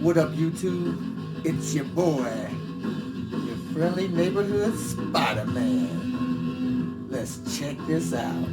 What up, YouTube? It's your boy, your friendly neighborhood Spider-Man. Let's check this out.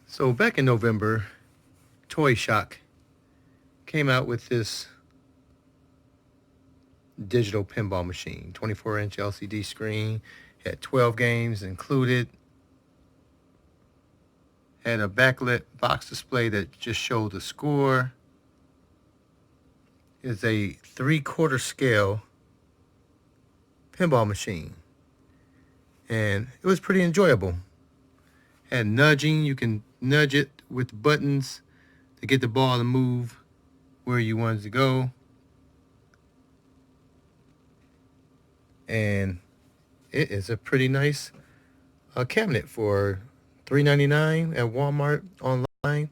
So back in November, Toyshock came out with this digital pinball machine. 24-inch LCD screen, had 12 games included. Had a backlit box display that just showed the score. It's a 3/4 scale pinball machine, and it was pretty enjoyable. Had nudging, you can nudge it with buttons to get the ball to move where you want it to go. And it is a pretty nice cabinet for $3.99 at Walmart online.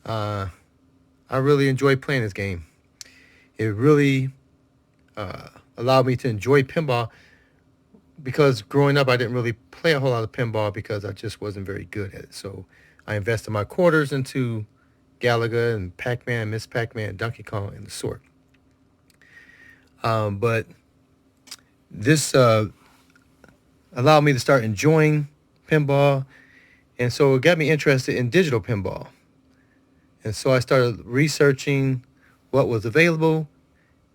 I really enjoy playing this game. It really allowed me to enjoy pinball, because growing up I didn't really play a whole lot of pinball because I just wasn't very good at it. So I invested my quarters into Galaga and Pac-Man, Miss Pac-Man, Donkey Kong, and the sort. But this allowed me to start enjoying pinball, and so it got me interested in digital pinball. And so I started researching what was available,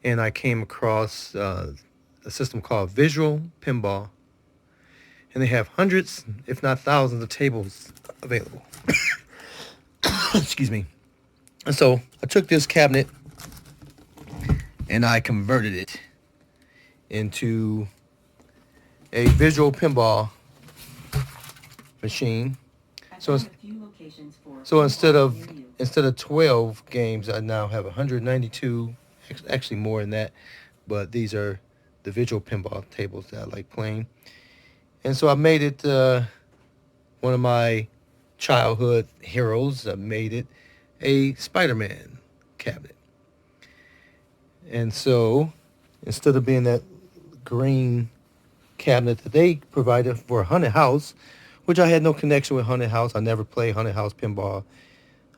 and I came across a system called Visual Pinball, and they have hundreds, if not thousands, of tables available. Excuse me. And so I took this cabinet and I converted it into a visual pinball machine. So instead of 12 games, I now have 192, actually more than that, but these are the visual pinball tables that I like playing. And so I made it one of my childhood heroes. I made it a Spider-Man cabinet. And so instead of being that green cabinet that they provided for Haunted House, which I had no connection with Haunted House. I never played Haunted House pinball,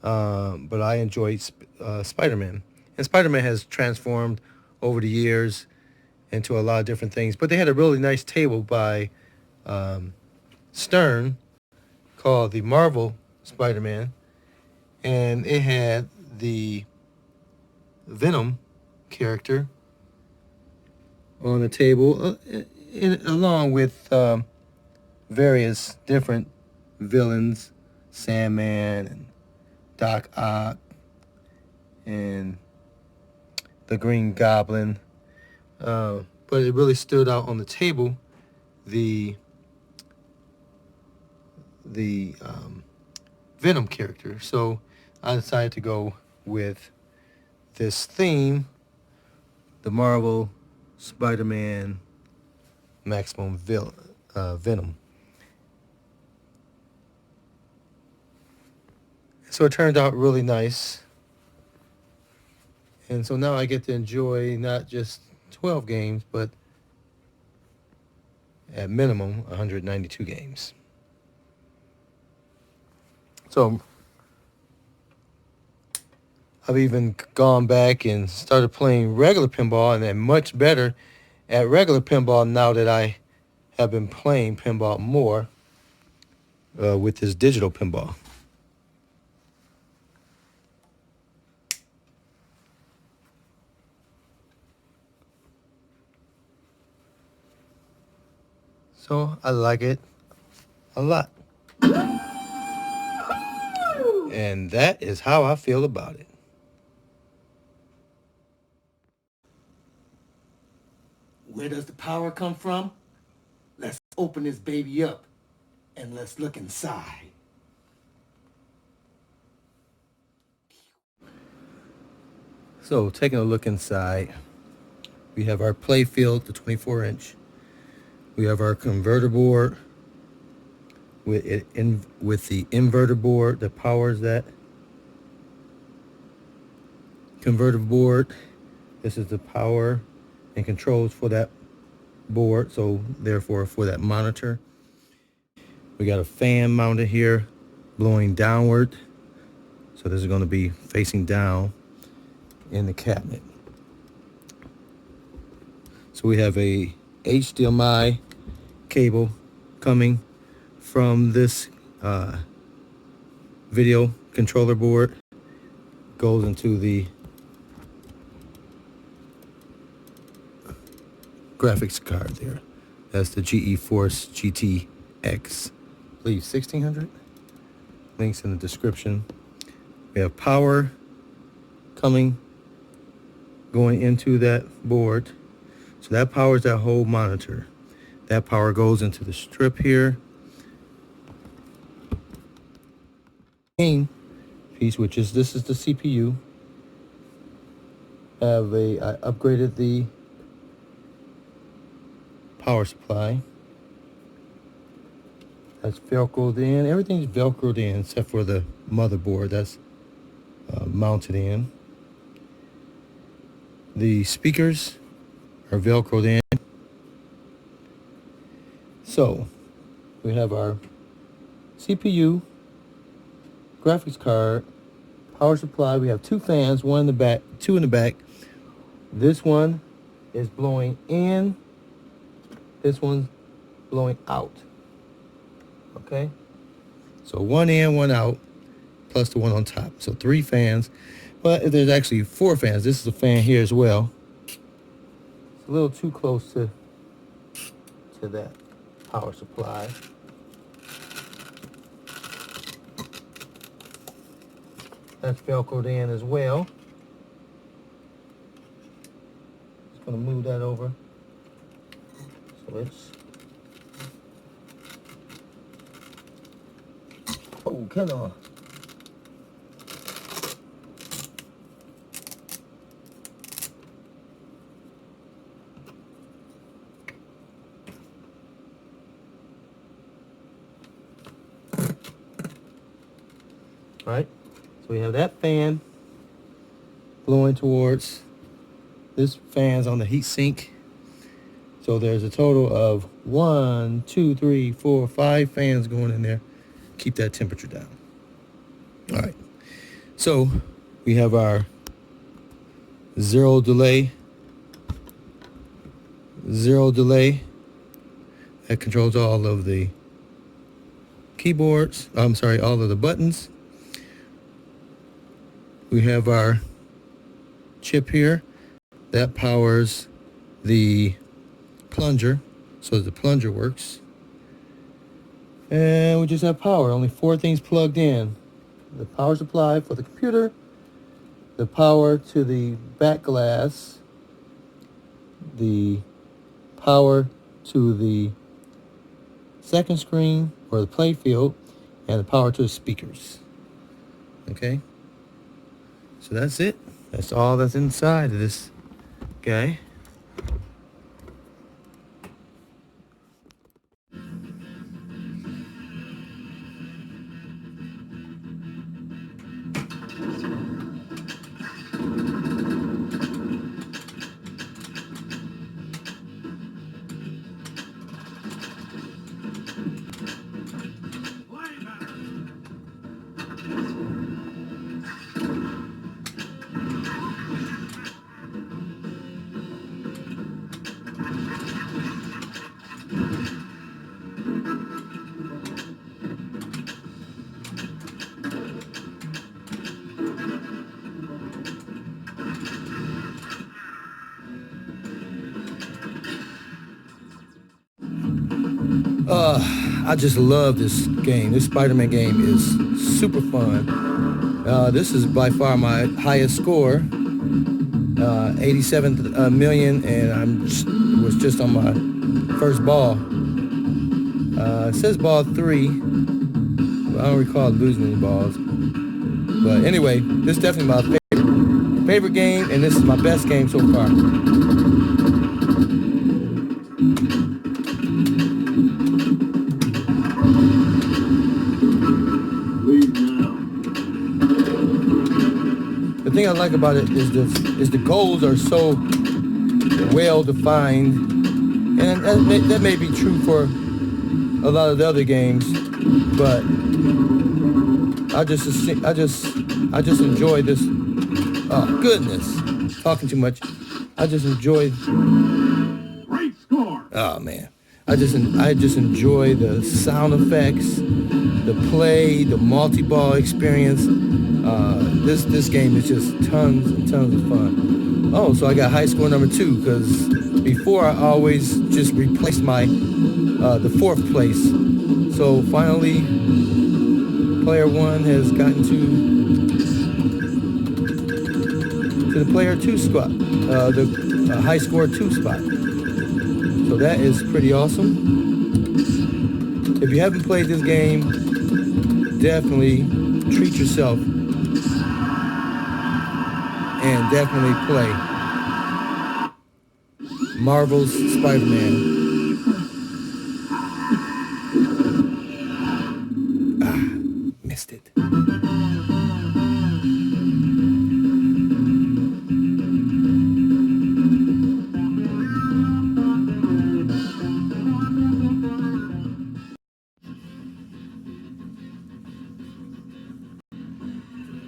but I enjoyed Spider-Man. And Spider-Man has transformed over the years into a lot of different things. But they had a really nice table by Stern called the Marvel Spider-Man, and it had the Venom character on the table, along with various different villains, Sandman and Doc Ock and the Green Goblin. But it really stood out on the table, the Venom character. So I decided to go with this theme, the Marvel Spider-Man Maximum Venom. So it turned out really nice. And so now I get to enjoy not just 12 games, but at minimum 192 games. So I've even gone back and started playing regular pinball, and I'm much better at regular pinball now that I have been playing pinball more with this digital pinball. So I like it a lot. And that is how I feel about it. Where does the power come from? Let's open this baby up and let's look inside. So taking a look inside, we have our Playfield, the 24-inch. We have our converter board with the inverter board that powers that converter board. This is the power and controls for that board, so therefore for that monitor. We got a fan mounted here blowing downward, so this is going to be facing down in the cabinet. So we have a HDMI cable coming from this video controller board, goes into the graphics card there. That's the GE Force GTX. I believe 1600. Links in the description. We have power going into that board. So that powers that whole monitor. That power goes into the strip here. Main piece, which is this is the CPU. I upgraded the power supply. That's velcroed in. Everything's velcroed in except for the motherboard that's mounted in. The speakers are velcroed in. So we have our CPU, graphics card, power supply. We have two fans, one in the back, two in the back. This one is blowing in. This one's blowing out. Okay? So one in, one out, plus the one on top. So 3 fans. But there's actually 4 fans. This is a fan here as well. It's a little too close to that power supply. That's velcroed in as well. Just gonna move that over. So it's, oh, come on. All right, so we have that fan blowing towards this fan's on the heat sink. So there's a total of 1, 2, 3, 4, 5 fans going in there. Keep that temperature down. All right, so we have our zero delay that controls all of the keyboards. I'm sorry, all of the buttons. We have our chip here that powers the plunger, so the plunger works. And we just have power, only 4 things plugged in. The power supply for the computer, the power to the backglass, the power to the second screen or the Playfield, and the power to the speakers. Okay? So that's it. That's all that's inside of this guy. I just love this game. This Spider-Man game is super fun. This is by far my highest score, 87 million, and was just on my first ball. It says ball 3, but I don't recall losing any balls. But anyway, this is definitely my favorite game, and this is my best game so far. The thing I like about it is the goals are so well defined, and that may be true for a lot of the other games, but I just enjoy this. Oh goodness, talking too much. I just enjoy. Great score. Oh man, I just enjoy the sound effects, the play, the multi-ball experience. This game is just tons and tons of fun. Oh, so I got high score number 2 because Before, I always just replaced my the fourth place. So finally, player one has gotten to the player two spot, the high score two spot. So that is pretty awesome. If you haven't played this game, definitely treat yourself and definitely play Marvel's Spider-Man. Missed it.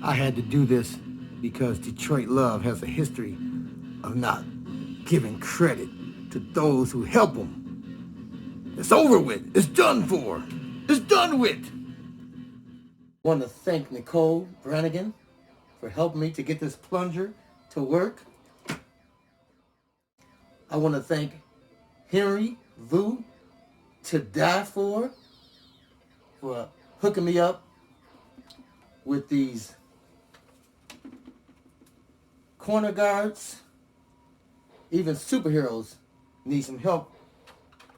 I had to do this because Detroit Love has a history of not giving credit to those who help them. It's over with. It's done for. It's done with. I want to thank Nicole Brannigan for helping me to get this plunger to work. I want to thank Henry Vu to die for hooking me up with these corner guards. Even superheroes need some help,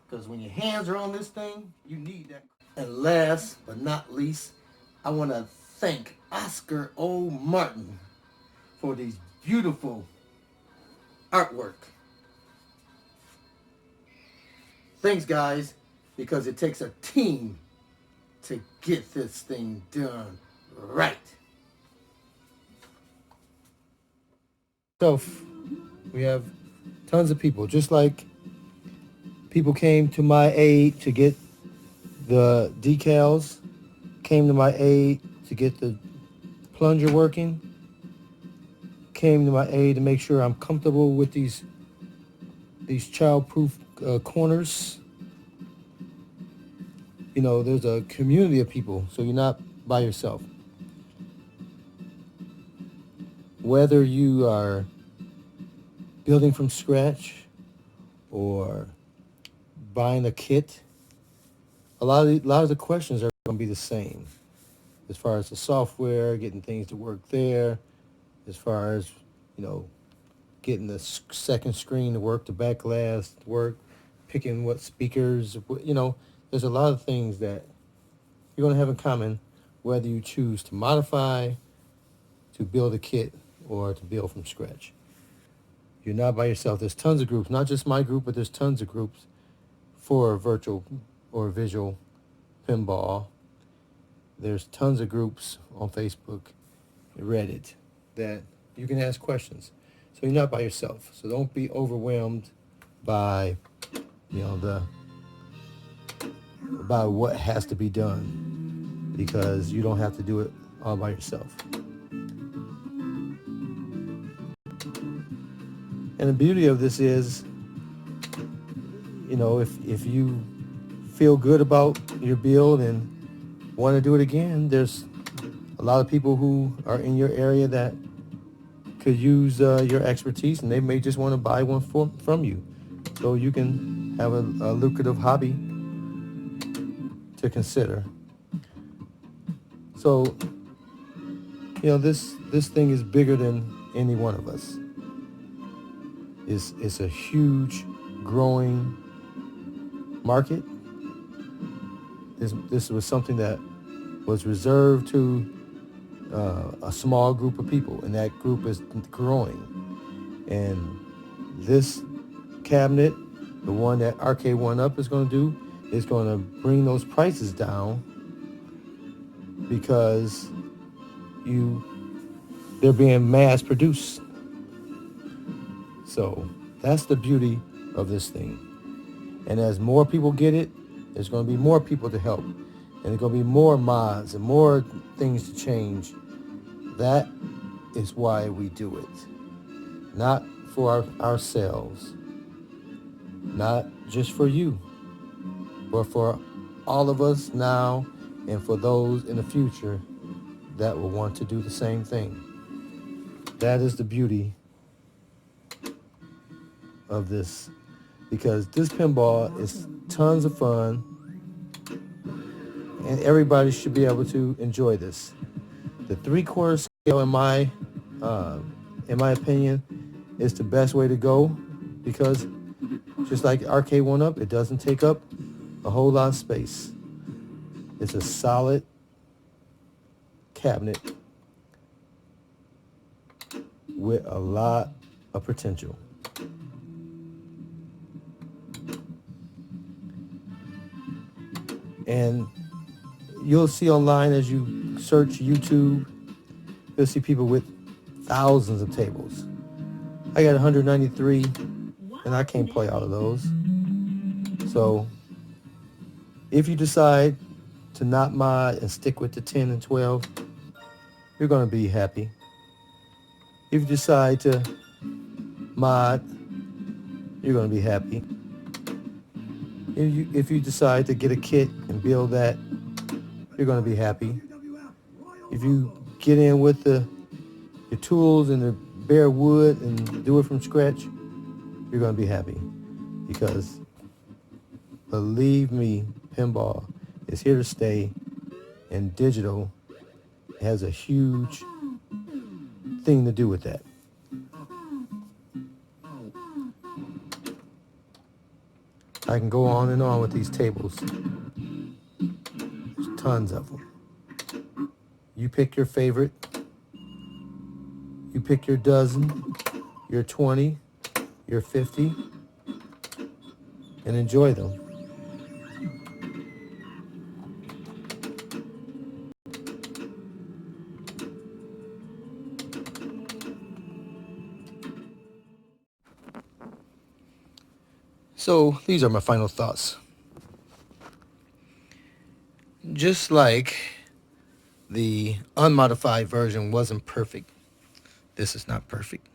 because when your hands are on this thing, you need that. And last but not least, I want to thank Oscar O. Martin for these beautiful artwork. Thanks, guys, because it takes a team to get this thing done right. So we have tons of people, just like people came to my aid to get the decals, came to my aid to get the plunger working, came to my aid to make sure I'm comfortable with these child-proof corners. You know, there's a community of people, so you're not by yourself. Whether you are building from scratch or buying a kit, a lot of the questions are going to be the same, as far as the software, getting things to work there, as far as, you know, getting the second screen to work, the backglass to work, picking what speakers, you know, there's a lot of things that you're going to have in common, whether you choose to modify, to build a kit, or to build from scratch. You're not by yourself. There's tons of groups, not just my group, but there's tons of groups for virtual or visual pinball. There's tons of groups on Facebook, Reddit, that you can ask questions. So you're not by yourself. So don't be overwhelmed by, you know, by what has to be done, because you don't have to do it all by yourself. And the beauty of this is, you know, if you feel good about your build and want to do it again, there's a lot of people who are in your area that could use your expertise, and they may just want to buy one from you, so you can have a lucrative hobby to consider. So, you know, this thing is bigger than any one of us. It's a huge, growing market. This was something that was reserved to a small group of people, and that group is growing. And this cabinet, the one that Arcade One Up is going to do, is going to bring those prices down, because they're being mass produced. So that's the beauty of this thing. And as more people get it, there's going to be more people to help. And there's going to be more mods and more things to change. That is why we do it. Not for ourselves. Not just for you. But for all of us now, and for those in the future that will want to do the same thing. That is the beauty of this because this pinball is tons of fun and everybody should be able to enjoy this. The 3/4 scale, in my opinion, is the best way to go because just like Arcade 1-Up, it doesn't take up a whole lot of space. It's a solid cabinet with a lot of potential. And you'll see online as you search YouTube, you'll see people with thousands of tables. I got 193 and I can't play all of those. So if you decide to not mod and stick with the 10 and 12, you're going to be happy. If you decide to mod, you're going to be happy. If you decide to get a kit and build that, you're going to be happy. If you get in with your tools and the bare wood and do it from scratch, you're going to be happy. Because believe me, pinball is here to stay, and digital has a huge thing to do with that. I can go on and on with these tables. There's tons of them. You pick your favorite. You pick your dozen, your 20, your 50, and enjoy them. So these are my final thoughts. Just like the unmodified version wasn't perfect, this is not perfect.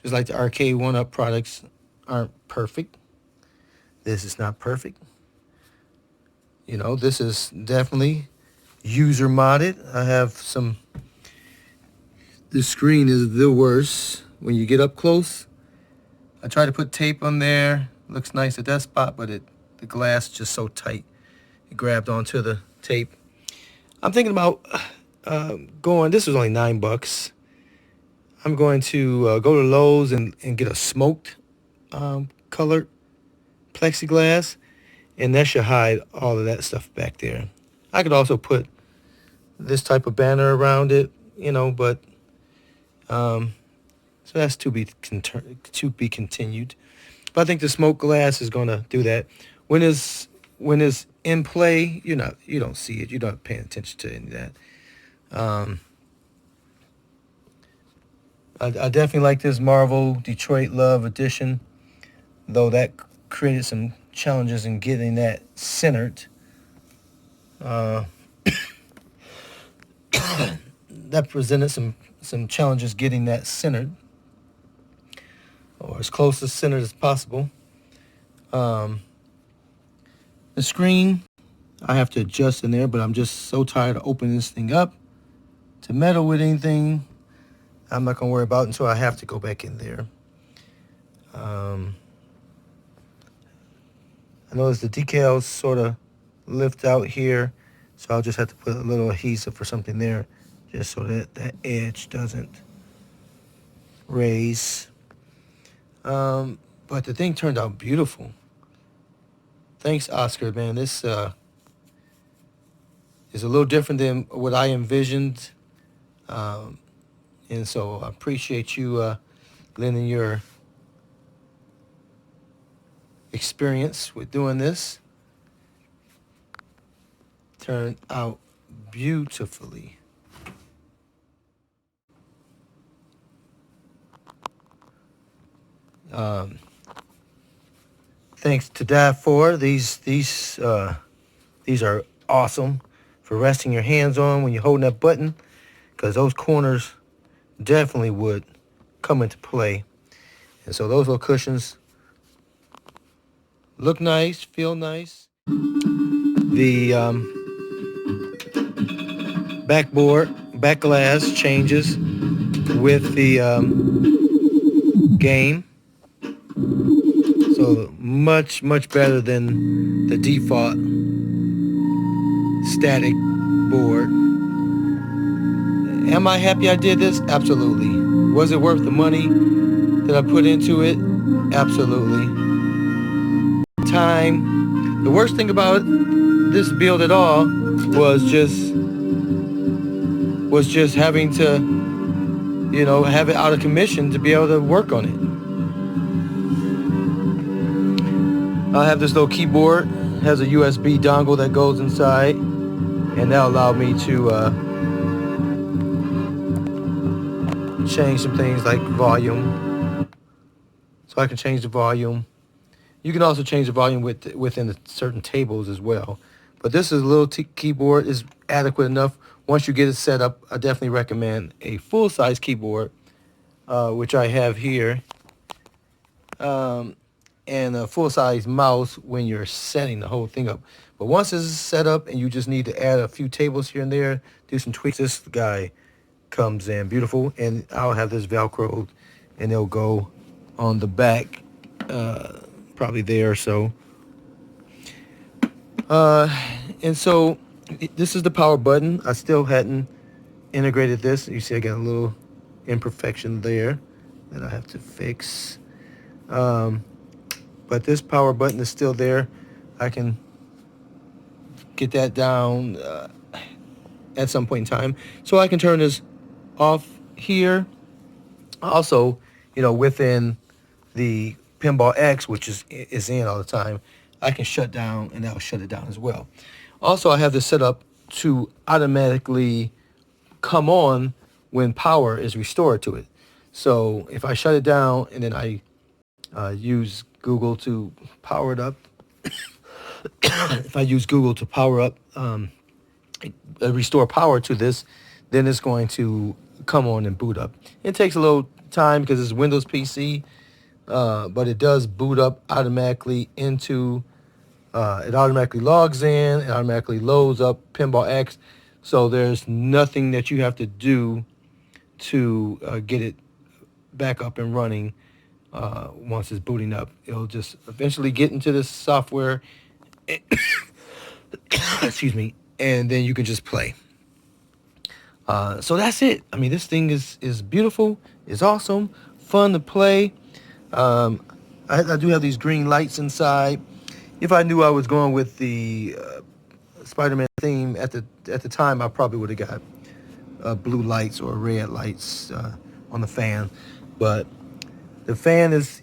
Just like the Arcade 1-Up products aren't perfect, this is not perfect. You know, this is definitely user modded. I have some, the screen is the worst when you get up close. I tried to put tape on there. Looks nice at that spot, but the glass is just so tight. It grabbed onto the tape. I'm thinking about going, this was only $9. I'm going to go to Lowe's and get a smoked colored plexiglass, and that should hide all of that stuff back there. I could also put this type of banner around it, you know, but so that's to be continued. But I think the smoke glass is going to do that. When it's in play, you don't see it. You're not paying attention to any of that. I definitely like this Marvel Detroit Love edition, though that created some challenges in getting that centered. That presented some challenges getting that centered, or as close to centered as possible. The screen, I have to adjust in there, but I'm just so tired of opening this thing up to meddle with anything. I'm not going to worry about it until I have to go back in there. I notice the decals sort of lift out here, so I'll just have to put a little adhesive or something there just so that that edge doesn't raise. But the thing turned out beautiful. Thanks, Oscar, man. This is a little different than what I envisioned. And so I appreciate you lending your experience with doing this. Turned out beautifully. Thanks to DAV4. These are awesome for resting your hands on when you're holding that button, because those corners definitely would come into play. And so those little cushions look nice, feel nice. The back glass changes with the game. So much better than the default static board. Am I happy I did this? Absolutely. Was it worth the money that I put into it? Absolutely. Time. The worst thing about this build at all was just having to, you know, have it out of commission to be able to work on it. I have this little keyboard, has a USB dongle that goes inside, and that allowed me to change some things like volume. So I can change the volume. You can also change the volume within the certain tables as well. But this is a little keyboard is adequate enough. Once you get it set up, I definitely recommend a full-size keyboard, which I have here, and a full-size mouse when you're setting the whole thing up. But once this is set up and you just need to add a few tables here and there, do some tweaks, this guy comes in beautiful. And I'll have this Velcroed, and it'll go on the back, probably there or so. And so this is the power button. I still hadn't integrated this. You see I got a little imperfection there that I have to fix. But this power button is still there. I can get that down at some point in time. So I can turn this off here. Also, you know, within the Pinball X, which is in all the time, I can shut down, and that'll shut it down as well. Also, I have this set up to automatically come on when power is restored to it. So if I shut it down and then I use Google to power it up, if I use Google to power up, restore power to this, then it's going to come on and boot up. It takes a little time because it's Windows PC, but it does boot up automatically into, it automatically logs in, it automatically loads up Pinball X, so there's nothing that you have to do to get it back up and running once it's booting up. It'll just eventually get into this software, excuse me, and then you can just play. So that's it. I mean, this thing is beautiful, is awesome, fun to play. I do have these green lights inside. If I knew I was going with the Spider-Man theme at the time, I probably would have got blue lights or red lights on the fan. But the fan is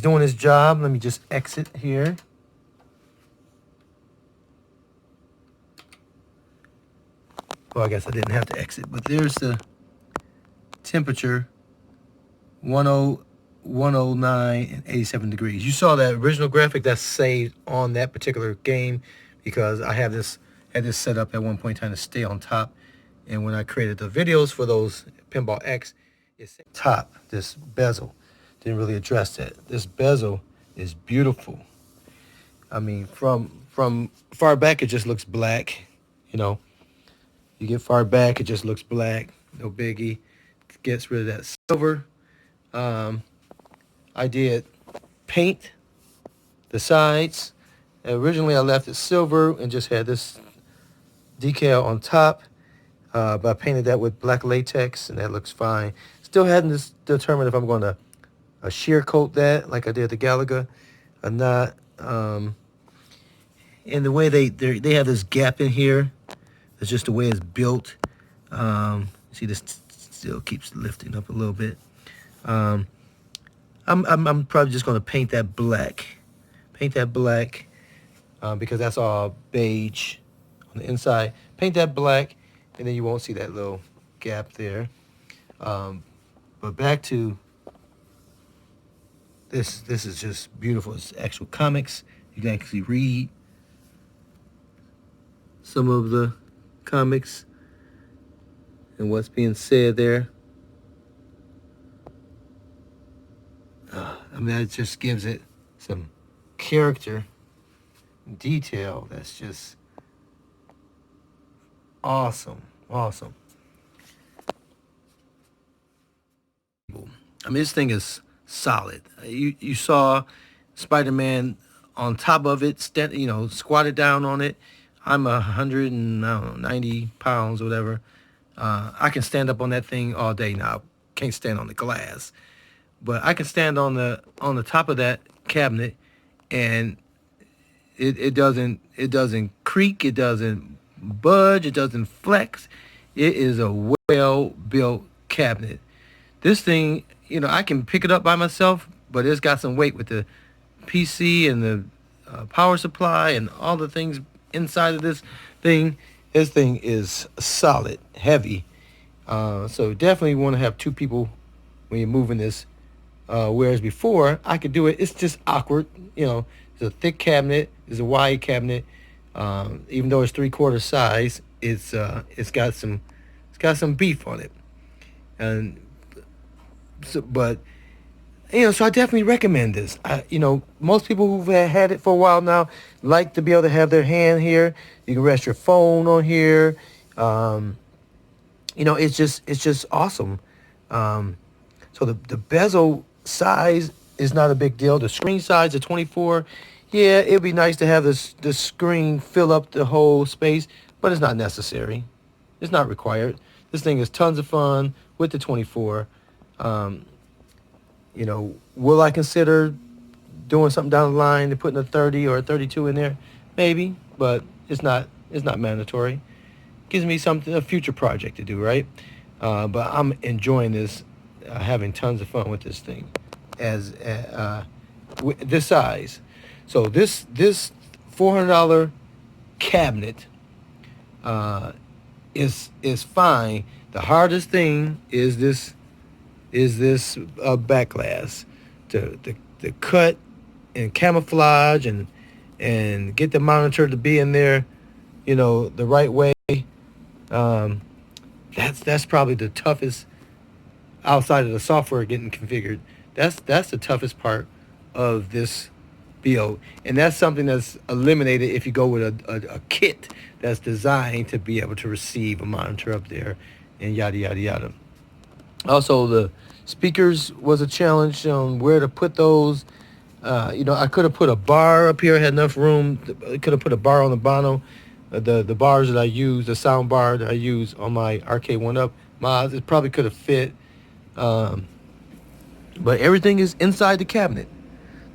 doing its job. Let me just exit here. Well, I guess I didn't have to exit, but there's the temperature, 109 and 87 degrees. You saw that original graphic that's saved on that particular game because I had this set up at one point in time to stay on top. And when I created the videos for those Pinball X, it's top, this bezel. Didn't really address that. This bezel is beautiful. I mean, from far back, it just looks black, you know. You get far back, it just looks black, no biggie. Gets rid of that silver. I did paint the sides. Originally, I left it silver and just had this decal on top. But I painted that with black latex, and that looks fine. Still hadn't determined if I'm going to shear coat that like I did the Galaga or not. And the way they have this gap in here. It's just the way it's built. See, this still keeps lifting up a little bit. I'm probably just going to paint that black. Because that's all beige on the inside. Paint that black, and then you won't see that little gap there. But back to this. This is just beautiful. It's actual comics. You can actually read some of the comics and what's being said there. I mean, that just gives it some character detail that's just awesome. I mean, this thing is solid. You saw Spider-Man on top of it, squatted down on it. I'm 100 and I don't know, 90 pounds or whatever. I can stand up on that thing all day now. Can't stand on the glass, but I can stand on the top of that cabinet, and it doesn't creak, it doesn't budge, it doesn't flex. It is a well built cabinet. This thing, I can pick it up by myself, but it's got some weight with the PC and the power supply and all the things inside of this thing. This thing is solid, heavy. So definitely want to have two people when you're moving this. Whereas before, I could do it. It's just awkward. It's a thick cabinet. It's a wide cabinet. Even though it's 3/4 size, it's got some beef on it. And so, but so I definitely recommend this. Most people who've had it for a while now like to be able to have their hand here. You can rest your phone on here. It's just awesome. So the bezel size is not a big deal. The screen size of 24, yeah, it'd be nice to have the screen fill up the whole space, but it's not necessary. It's not required. This thing is tons of fun with the 24. Will I consider doing something down the line and putting a 30 or a 32 in there? Maybe, but it's not mandatory. Gives me a future project to do, right? But I'm enjoying this, having tons of fun with this thing, with this size. So this $400 cabinet is fine. The hardest thing is this backglass to cut and camouflage and get the monitor to be in there, the right way. That's probably the toughest, outside of the software getting configured. That's the toughest part of this build, and that's something that's eliminated if you go with a kit that's designed to be able to receive a monitor up there, and yada yada yada. Also, the speakers was a challenge on where to put those. I could have put a bar up here, had enough room. I could have put a bar on the bottom. The bars that I use, the sound bar that I use on my Arcade 1-Up mods, it probably could have fit. But everything is inside the cabinet.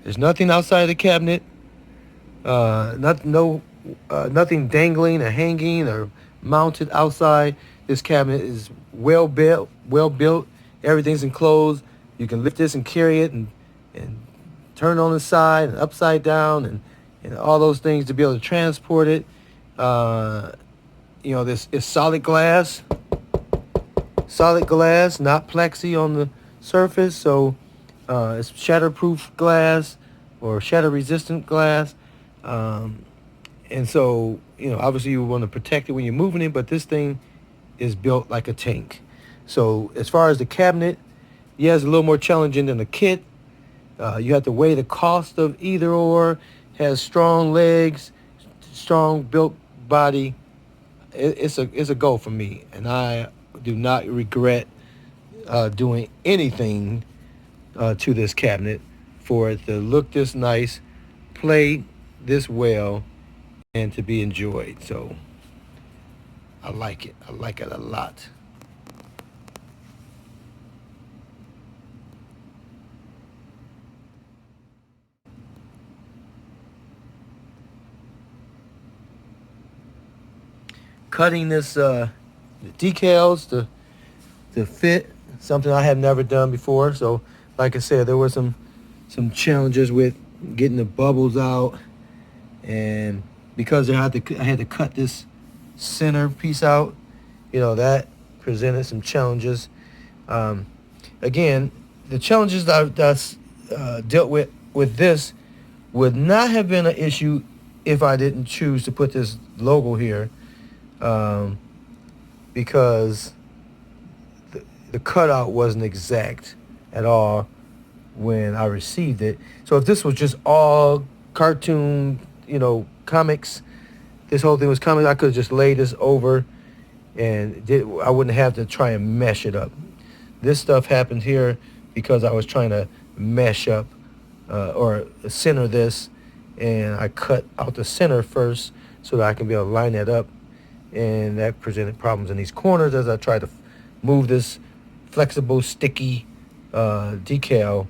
There's nothing outside the cabinet. Nothing dangling or hanging or mounted outside. This cabinet is well built. Everything's enclosed. You can lift this and carry it and turn on the side and upside down and all those things to be able to transport it. This is solid glass, not plexi on the surface. So it's shatterproof glass or shatter resistant glass. And so, obviously you want to protect it when you're moving it, but this thing is built like a tank. So as far as the cabinet, yeah, it's a little more challenging than the kit. You have to weigh the cost of either or. Has strong legs, strong built body. It's a go for me, and I do not regret doing anything to this cabinet for it to look this nice, play this well, and to be enjoyed. So I like it. I like it a lot. Cutting this decals to fit, something I have never done before. So like I said, there were some challenges with getting the bubbles out, and because I had to cut this center piece out, that presented some challenges. Again, the challenges that's dealt with this would not have been an issue if I didn't choose to put this logo here. Because the cutout wasn't exact at all when I received it. So if this was just all cartoon, comics, this whole thing was comics, I could have just laid this over and I wouldn't have to try and mesh it up. This stuff happened here because I was trying to mesh up or center this, and I cut out the center first so that I can be able to line that up, and that presented problems in these corners as I tried to move this flexible, sticky decal.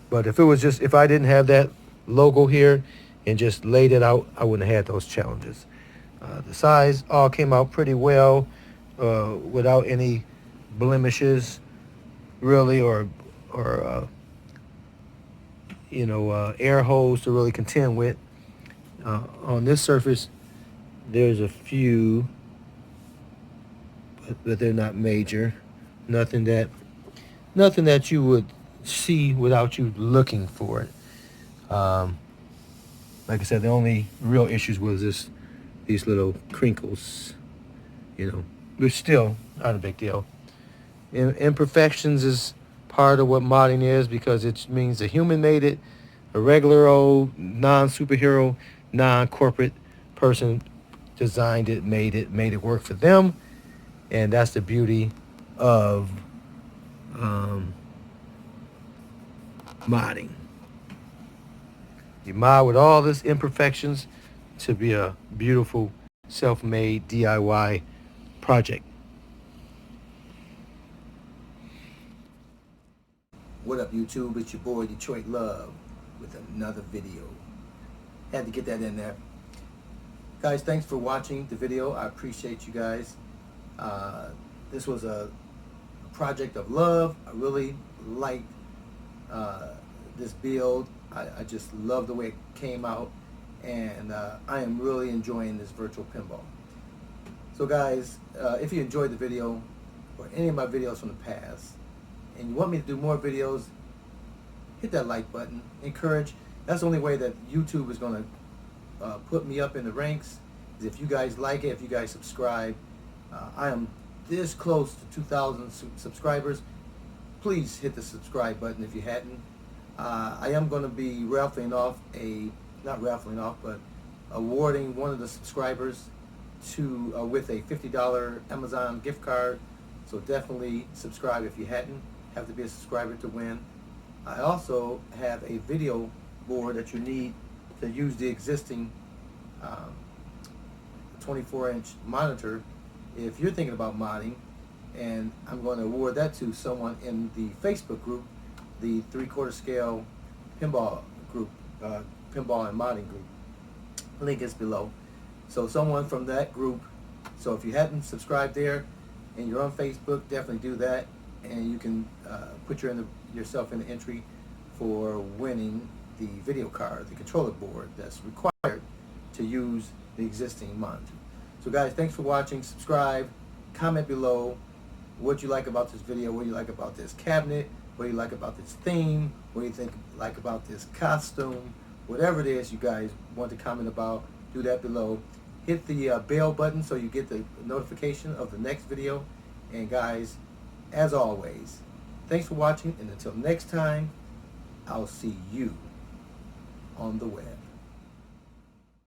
But if I didn't have that logo here and just laid it out, I wouldn't have had those challenges. The size all came out pretty well, without any blemishes, really, or air holes to really contend with. On this surface, there's a few, but they're not major. Nothing that you would see without you looking for it. Like I said, the only real issues was these little crinkles, which still not a big deal. Imperfections is part of what modding is, because it means a human made it, a regular old non-superhero, non-corporate person designed it, made it work for them, and that's the beauty of modding. You mod with all these imperfections to be a beautiful self-made DIY project. What up, YouTube? It's your boy Detroit Love with another video. Had to get that in there. Guys, thanks for watching the video. I appreciate you guys. This was a project of love. I really liked this build. I just love the way it came out, and I am really enjoying this virtual pinball. So guys, if you enjoyed the video or any of my videos from the past and you want me to do more videos, hit that like button. Encourage. That's the only way that YouTube is going to put me up in the ranks, is if you guys like it, if you guys subscribe. I am this close to 2,000 subscribers. Please hit the subscribe button if you hadn't. I am going to be but awarding one of the subscribers with a $50 Amazon gift card. So definitely subscribe if you hadn't. Have to be a subscriber to win. I also have a video board that you need to use the existing 24-inch monitor if you're thinking about modding, and I'm going to award that to someone in the Facebook group, the 3/4 scale pinball group, pinball and modding group. Link is below. So someone from that group. So if you hadn't subscribed there and you're on Facebook, definitely do that, and you can put yourself in the entry for winning the video card, the controller board that's required to use the existing monitor. So guys, thanks for watching. Subscribe, comment below what you like about this video, what you like about this cabinet, what you like about this theme, what you like about this costume. Whatever it is you guys want to comment about, do that below. Hit the bell button so you get the notification of the next video. And guys, as always, thanks for watching, and until next time, I'll see you on the web.